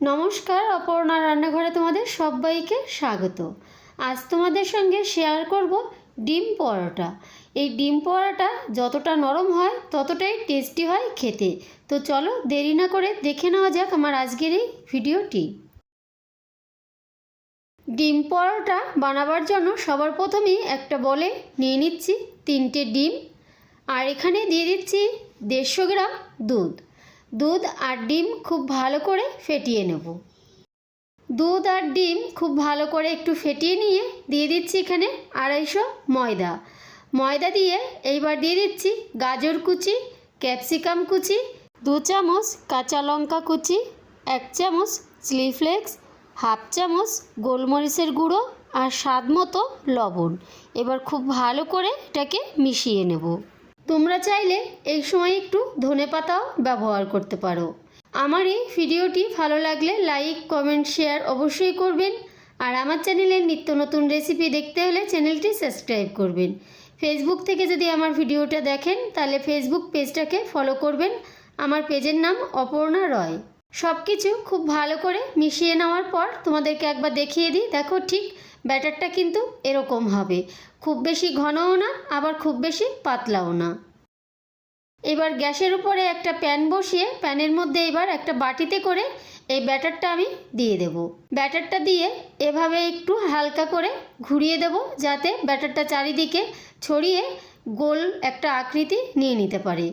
নমস্কার, অপর্ণা রান্নাঘরে তোমাদের সবাইকে স্বাগত। আজ তোমাদের সঙ্গে শেয়ার করব ডিম পরোটা। এই ডিম পরোটা যতটা নরম হয় ততটাই টেস্টি হয় খেতে। তো চলো দেরি না করে দেখে নেওয়া যাক আমার আজকের এই ভিডিওটি। ডিম পরোটা বানাবার জন্য সবার প্রথমেই একটা বলে নিয়ে নিচ্ছি 3টে ডিম, আর এখানে দিয়ে দিচ্ছি 150 গ্রাম দুধ আর ডিম খুব ভালো করে ফেটিয়ে নেব। দুধ আর ডিম খুব ভালো করে একটু ফেটিয়ে নিয়ে দিয়ে দিচ্ছি এখানে 250 ময়দা দিয়ে এইবার দিয়ে দিচ্ছি গাজর কুচি, ক্যাপসিকাম কুচি, 2 চামচ কাঁচা লঙ্কা কুচি, 1 চামচ চিলি ফ্লেক্স, 1/2 চামচ গোলমরিচের গুঁড়ো আর স্বাদ মতো লবণ। এবার খুব ভালো করে এটাকে মিশিয়ে নেব। তোমরা চাইলে এই সময় একটু ধনেপাতাও ব্যবহার করতে পারো। আমার এই ভিডিওটি ভালো লাগলে লাইক, কমেন্ট, শেয়ার অবশ্যই করবেন। আর আমার চ্যানেলের নিত্য নতুন রেসিপি দেখতে হলে চ্যানেলটি সাবস্ক্রাইব করবেন। ফেসবুক থেকে যদি আমার ভিডিওটা দেখেন তাহলে ফেসবুক পেজটাকে ফলো করবেন। আমার পেজের নাম অপর্ণা রয়। সব কিছু খুব ভালো করে মিশিয়ে নেওয়ার পর তোমাদেরকে একবার দেখিয়ে দিই। দেখো, ঠিক ব্যাটারটা কিন্তু এরকম হবে, খুব বেশি ঘনও না আবার খুব বেশি পাতলাও না। এবার গ্যাসের উপরে একটা প্যান বসিয়ে প্যানের মধ্যে এবার একটা বাটিতে করে এই ব্যাটারটা আমি দিয়ে দেব। ব্যাটারটা দিয়ে এভাবে একটু হালকা করে ঘুরিয়ে দেব যাতে ব্যাটারটা চারিদিকে ছড়িয়ে গোল একটা আকৃতি নিয়ে নিতে পারে।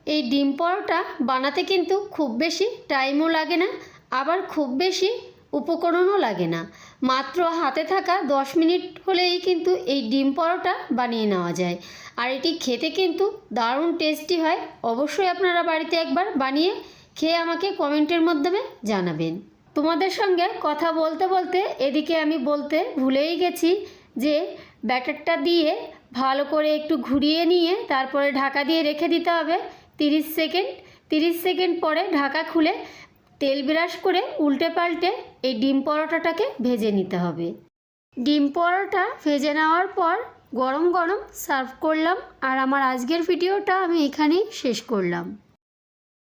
এই ডিম পরোটা বানাতে কিন্তু খুব বেশি টাইমও লাগে না, আবার খুব বেশি উপকরণও লাগে না। মাত্র হাতে থাকা 10 মিনিট হলেই কিন্তু এই ডিম পরোটা বানিয়ে নেওয়া যায়। আর এটি খেতে কিন্তু দারুণ টেস্টি হয়। অবশ্যই আপনারা বাড়িতে একবার বানিয়ে খেয়ে আমাকে কমেন্টের মাধ্যমে জানাবেন। তোমাদের সঙ্গে কথা বলতে বলতে এদিকে আমি বলতে ভুলেই গেছি যে ব্যাটারটা দিয়ে ভালো করে একটু ঘুরিয়ে নিয়ে তারপরে ঢাকা দিয়ে রেখে দিতে হবে 30 সেকেন্ড। 30 সেকেন্ড পরে ঢাকা খুলে তেল ব্রাশ করে উল্টে পাল্টে এই ডিম পরোটাটাকে ভেজে নিতে হবে। ডিম পরোটা ভেজে নেওয়ার পর গরম গরম সার্ভ করলাম। আর আমার আজকের ভিডিওটা আমি এখানেই শেষ করলাম।